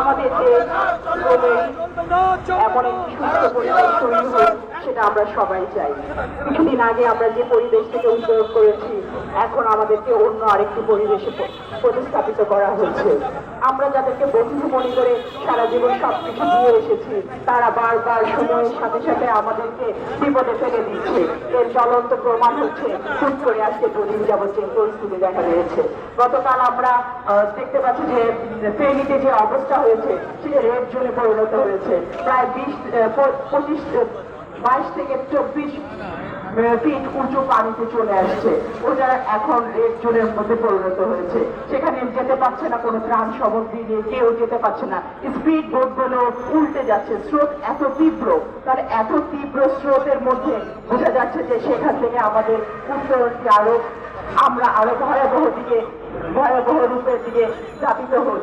আমাদের দেশ এমন একটি সুস্থ পরিবেশ তৈরি হোক, সেটা আমরা সবাই চাই। কিছুদিন আগে আমরা যে পরিবেশ থেকে উদ্যোগ করেছি, এখন আমাদেরকে অন্য আরেকটি পরিবেশে প্রতিস্থাপিত করা হয়েছে। আমরা যাদেরকে বন্ধু মনে করে সারা জীবন সবকিছু দিয়ে এসেছি, তারা বারবার সময়ের সাথে সাথে আমাদেরকে বিপদে ফেলে দিচ্ছে। এর জ্বলন্ত প্রমাণ হচ্ছে হুট করে আজকে দুদিন যাবত যে পরিস্থিতি দেখা দিয়েছে। গতকাল আমরা দেখতে পাচ্ছি যে ফেনীতে যে অবস্থা হয়েছে, সেটা রেড জোনে পরিণত হয়েছে। প্রায় 22 থেকে 24 ফিট উঁচু পানিতে চলে আসছে। ওটা এখন রেড জোনের মধ্যে পরিণত হয়েছে। সেখানে যেতে পারছে না কোনো ত্রাণ সামগ্রী নিয়ে, কেউ যেতে পারছে না। স্পিড বোট গুলো উল্টে যাচ্ছে, স্রোত এত তীব্র। তার এত তীব্র স্রোতের মধ্যে বোঝা যাচ্ছে যে সেখান থেকে আমাদের উত্তরণটি আমরা আরো ভয়াবহ রূপের দিকে ধাবিত হচ্ছে।